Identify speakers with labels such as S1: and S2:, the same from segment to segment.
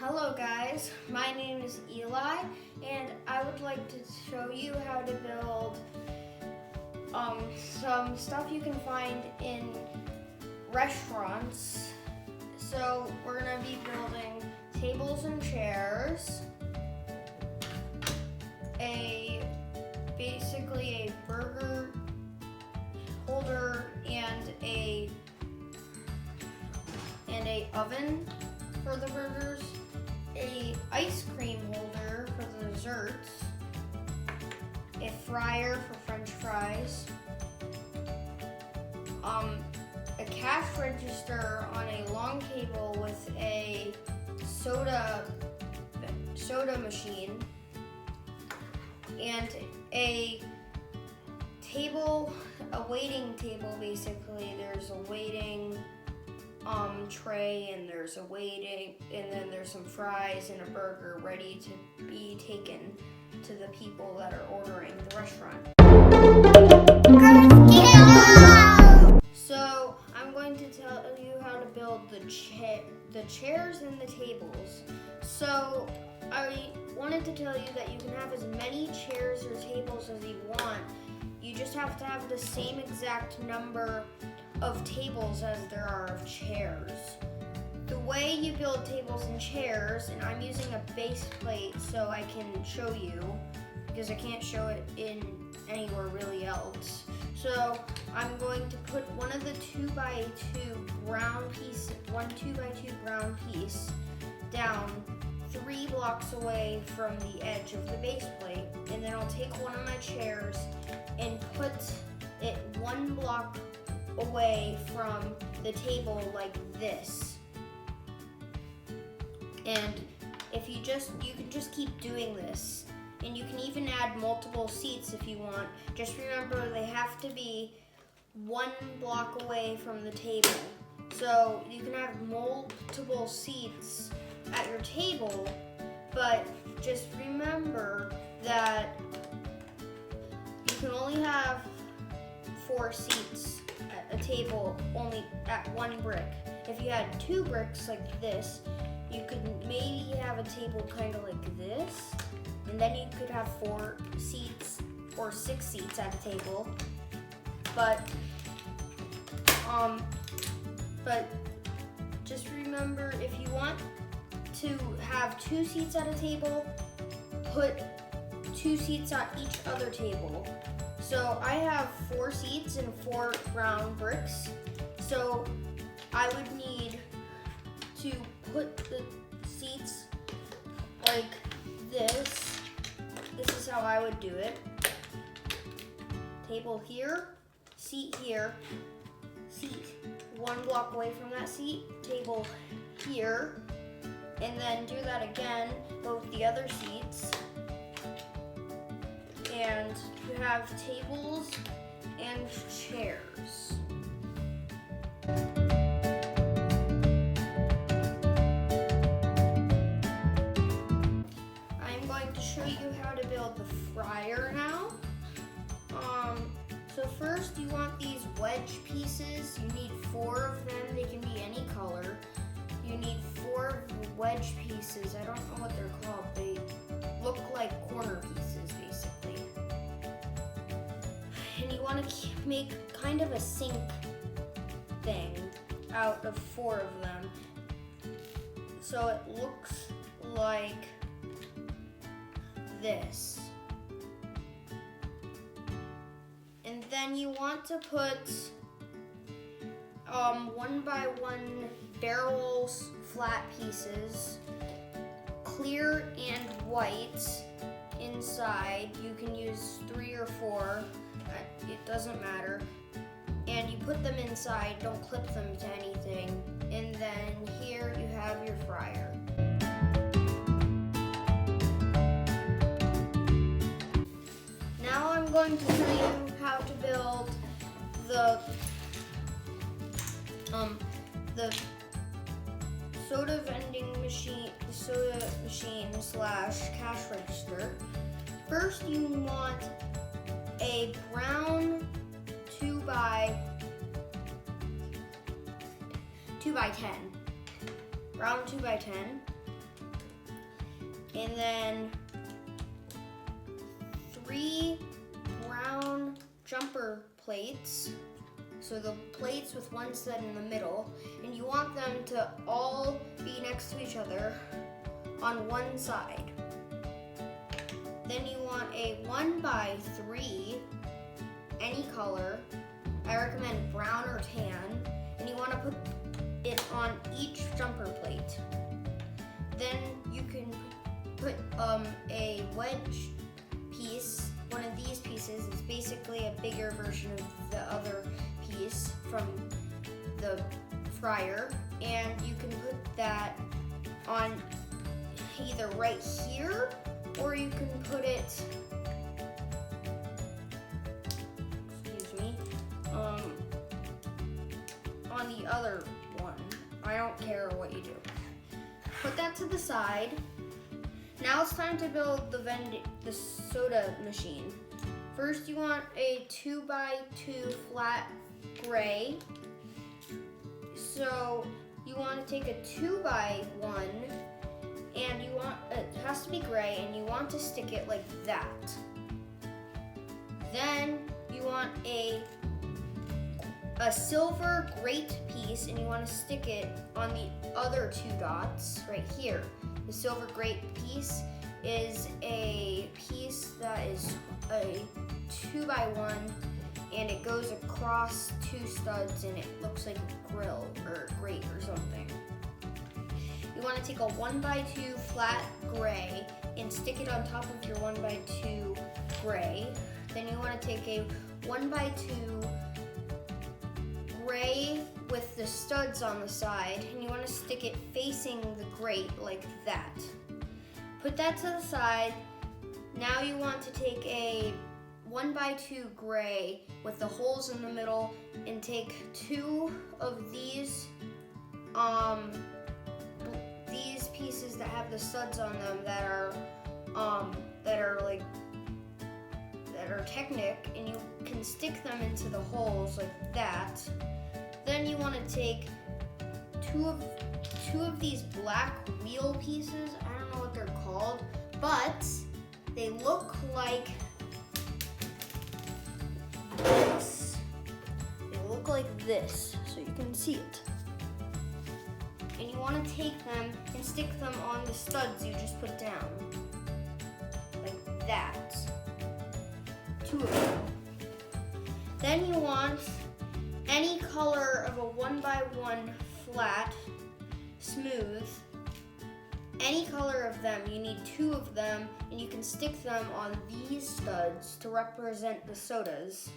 S1: Hello guys, my name is Eli and I would like to show you how to build some stuff you can find in restaurants. So we're going to be building tables and chairs, basically a burger holder and a oven for the burgers, a ice cream holder for the desserts, a fryer for French fries, a cash register on a long table with a soda machine, and a waiting table. Basically, there's a waiting tray, and then there's some fries and a burger ready to be taken to the people that are ordering the restaurant. So I'm going to tell you how to build the chairs and the tables. So I wanted to tell you that you can have as many chairs or tables as you want. You just have to have the same exact number of tables as there are of chairs. The way you build tables and chairs, and I'm using a base plate so I can show you, because I can't show it in anywhere really else. So I'm going to put one of the 2x2 brown piece down 3 blocks away from the edge of the base plate, and then I'll take one of my chairs and put it 1 block away from the table like this. And you can just keep doing this. And you can even add multiple seats if you want. Just remember they have to be 1 block away from the table. So you can have multiple seats at your table, but just remember that you can only have 4 seats at a table only at 1 brick. If you had 2 bricks like this, you could maybe have a table kind of like this, and then you could have 4 seats or 6 seats at a table. But just remember, if you want to have 2 seats at a table, put 2 seats at each other table. So I have 4 seats and 4 round bricks. So I would need to put the seats like this. This is how I would do it. Table here, seat here, seat 1 block away from that seat, table here, and then do that again, both the other seats. And you have tables and chairs. I'm going to show you how to build the fryer now. So first you want these wedge pieces. You need 4 of them. They can be any color. You need 4 wedge pieces. I don't know what they're called. They look like corner pieces, basically. And you want to make kind of a sink thing out of 4 of them. So it looks like this. And then you want to put 1 by 1 barrels, flat pieces, clear and white inside. You can use 3 or 4, it doesn't matter. And you put them inside, don't clip them to anything. And then here you have your fryer. Now I'm going to tell you how to build the soda machine slash cash register. First you want a brown 2 by 10. Round 2 by 10. and then 3 brown jumper plates. So the plates with one stud in the middle, and you want them to all be next to each other on one side. Then you want a 1x3, any color. I recommend brown or tan, and you want to put it on each jumper plate. Then you can put a wedge piece. One of these pieces is basically a bigger version of the other piece from the fryer, and you can put that on either right here, or you can put it, on the other one. I don't care what you do. Put that to the side. Now it's time to build the soda machine. First, you want a 2x2 flat gray. So you want to take a 2x1, and it has to be gray, and you want to stick it like that. Then you want a silver grate piece, and you want to stick it on the other 2 dots right here. The silver grate piece is a piece that is a 2x1, and it goes across 2 studs, and it looks like a grill or a grate or something. You want to take a 1x2 flat gray and stick it on top of your 1x2 gray. Then you want to take a 1x2 gray with the studs on the side, and you want to stick it facing the grate like that. Put that to the side. Now you want to take a 1x2 gray with the holes in the middle, and take 2 of these pieces that have the studs on them that are Technic, and you can stick them into the holes like that. Then you want to take two of these black wheel pieces. I don't know what they're called, but they look like this. They look like this, so you can see it. And you want to take them and stick them on the studs you just put down. Like that. 2 of them. Then you want any color of a 1x1 flat, smooth. Any color of them, you need 2 of them, and you can stick them on these studs to represent the sodas.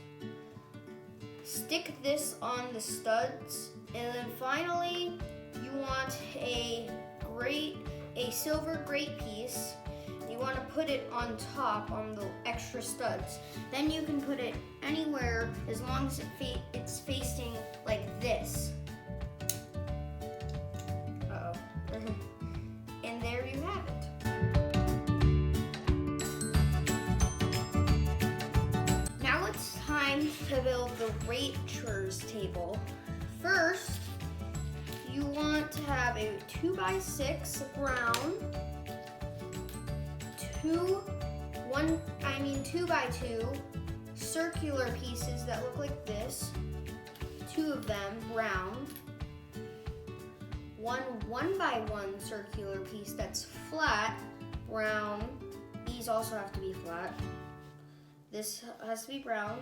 S1: Stick this on the studs, and then finally, you want a silver grate piece. You want to put it on top on the extra studs. Then you can put it anywhere as long as it's facing like this. Uh-oh. And there you have it. Now it's time to build the ratchers table. First, you want to have a 2x6 brown, 2x2 circular pieces that look like this, 2 of them brown, 1x1 circular piece that's flat, brown. These also have to be flat. This has to be brown.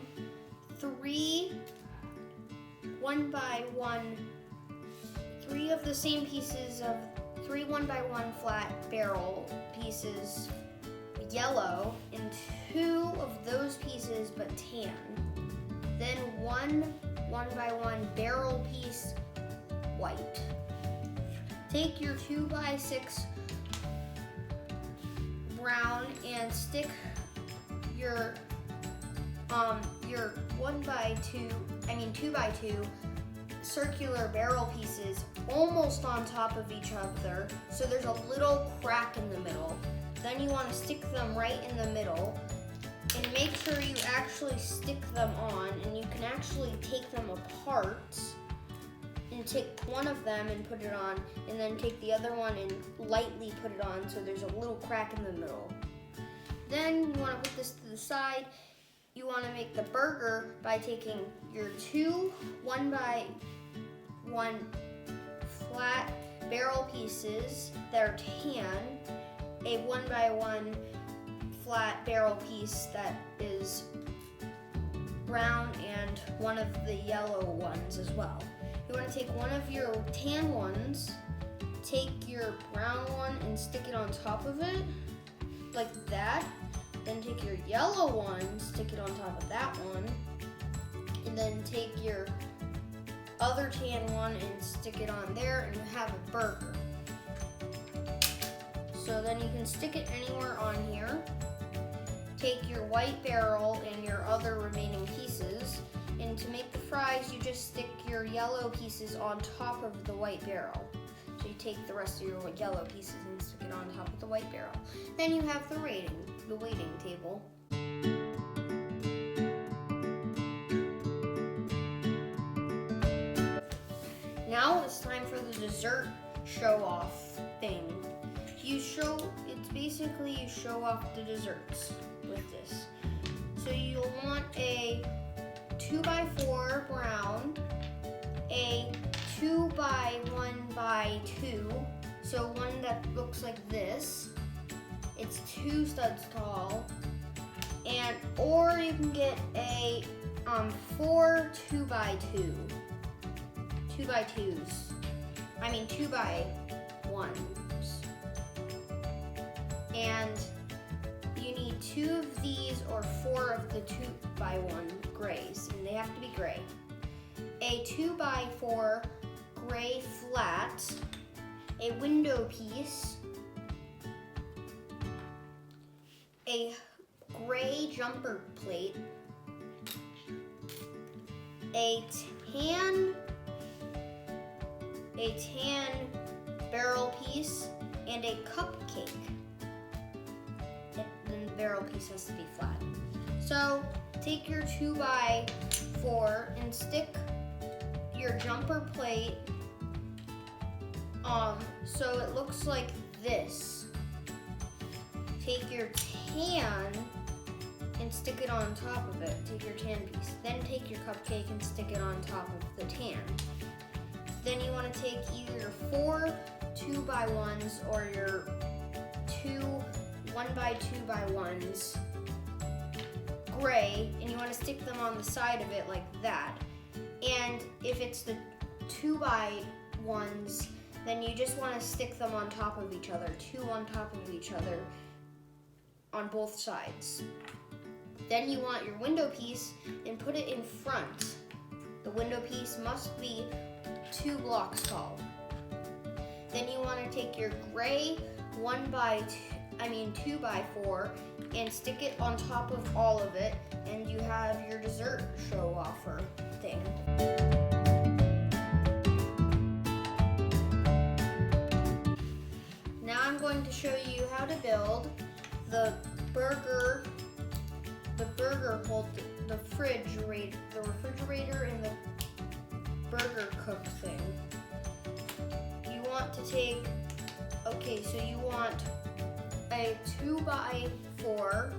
S1: 3 of the same pieces of 3 1x1 flat barrel pieces, yellow, and 2 of those pieces but tan. Then 1 1x1 barrel piece, white. Take your 2x6 brown and stick your 2x2 circular barrel pieces almost on top of each other, so there's a little crack in the middle. Then you want to stick them right in the middle, and make sure you actually stick them on, and you can actually take them apart and take one of them and put it on, and then take the other one and lightly put it on so there's a little crack in the middle. Then you want to put this to the side. You want to make the burger by taking your two 1x1 flat barrel pieces that are tan, a 1x1 flat barrel piece that is brown, and one of the yellow ones as well. You want to take one of your tan ones, take your brown one and stick it on top of it, like that. Then take your yellow one, stick it on top of that one, and then take your other tan one and stick it on there, and you have a burger. So then you can stick it anywhere on here. Take your white barrel and your other remaining pieces, and to make the fries, you just stick your yellow pieces on top of the white barrel. So you take the rest of your yellow pieces and stick it on top of the white barrel. Then you have the waiting table. Now it's time for the dessert show-off thing. It's basically you show off the desserts with this. So you'll want a 2x4 brown, a 2x1x2, so one that looks like this. It's 2 studs tall, or you can get a 4 2x2, 2x2s. I mean 2x1s. And you need 2 of these or 4 of the 2x1 grays, and they have to be gray. A 2x4 gray flat, a window piece, a gray jumper plate, a tan barrel piece, and a cupcake. Then the barrel piece has to be flat. So take your 2x4 and stick your jumper plate so it looks like this. Take your tan and stick it on top of it. Take your tan piece. Then take your cupcake and stick it on top of the tan. Then you want to take either your 4 2x1s or your 2 1x2x1s gray, and you want to stick them on the side of it like that. And if it's the 2x1s, then you just want to stick them on top of each other, 2 on top of each other on both sides. Then you want your window piece and put it in front. The window piece must be 2 blocks tall. Then you want to take your gray 2x4 and stick it on top of all of it, and you have your dessert show-offer thing. Now I'm going to show you how to build the refrigerator and the burger cook thing. You want to take, so you want a 2x4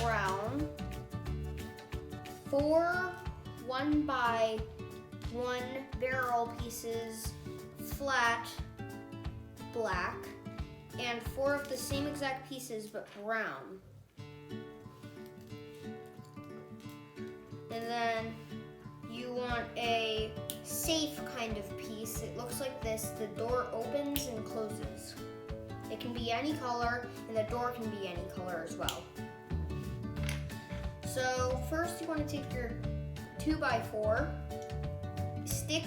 S1: brown, 4 1x1 barrel pieces flat black, and 4 of the same exact pieces but brown. And then you want a safe kind of piece. It looks like this. The door opens and closes. It can be any color, and the door can be any color as well. So first you want to take your 2x4, stick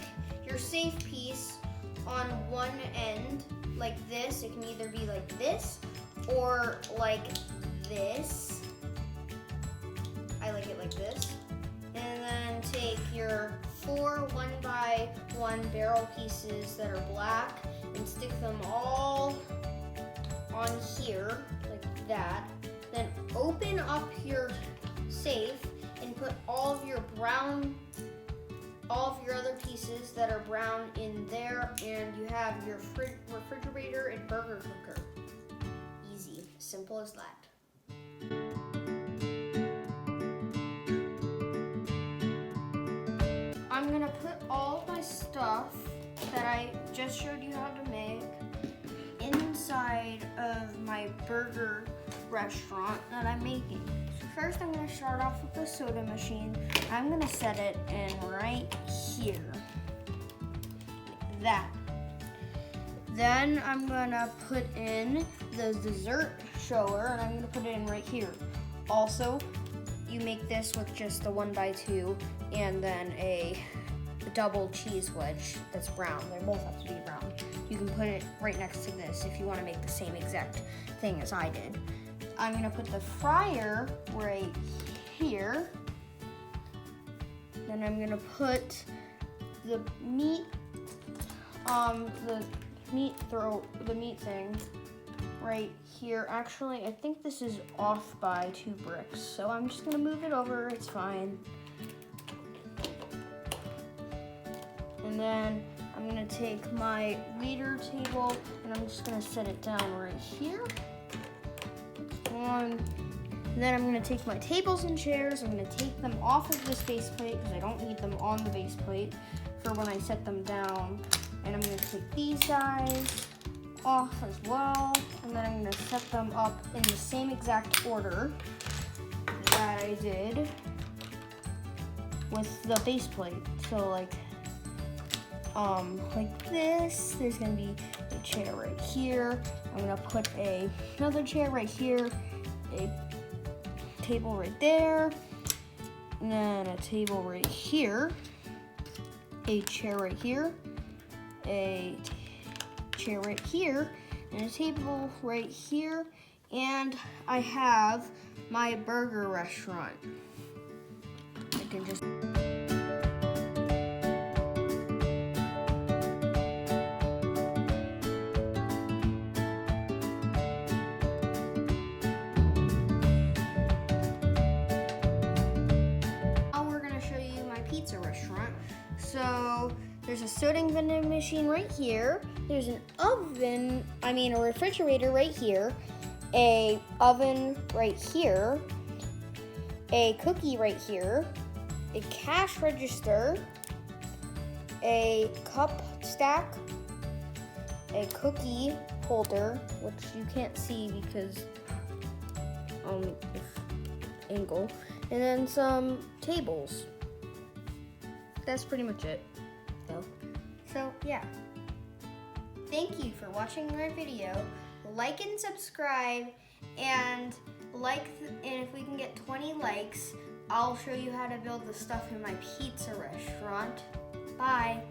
S1: your safe piece on one end like this. It can either be like this or like this. I like it like this. And then take your 4 1x1 barrel pieces that are black and stick them all on here like that. Then open up your safe and put all of your brown all of your other pieces that are brown in there, and you have your refrigerator and burger cooker. Easy, simple as that. I'm gonna put all of my stuff that I just showed you how to make inside of my burger restaurant that I'm making. So first I'm gonna start off with the soda machine. I'm gonna set it in right here. Like that. Then I'm gonna put in the dessert shower and I'm gonna put it in right here. Also, you make this with just the 1x2 and then a double cheese wedge that's brown. They both have to be brown. You can put it right next to this if you want to make the same exact thing as I did. I'm gonna put the fryer right here. Then I'm gonna put the meat, the meat thing right here. Actually, I think this is off by 2 bricks, so I'm just gonna move it over. It's fine. And then I'm gonna take my waiter table and I'm just gonna set it down right here. And then I'm gonna take my tables and chairs. I'm gonna take them off of this base plate because I don't need them on the base plate for when I set them down. And I'm gonna take these guys off as well. And then I'm gonna set them up in the same exact order that I did with the base plate. So like this, there's gonna be a chair right here. I'm gonna put another chair right here, a table right there, and then a table right here, a chair right here, a chair right here, and a table right here, and I have my burger restaurant. I can just restaurant. So there's a soda vending machine right here. There's an a refrigerator right here, a oven right here, a cookie right here, a cash register, a cup stack, a cookie holder, which you can't see because Incl, and then some tables. That's pretty much it, though. So yeah. Thank you for watching my video. Like and subscribe, and if we can get 20 likes, I'll show you how to build the stuff in my pizza restaurant. Bye.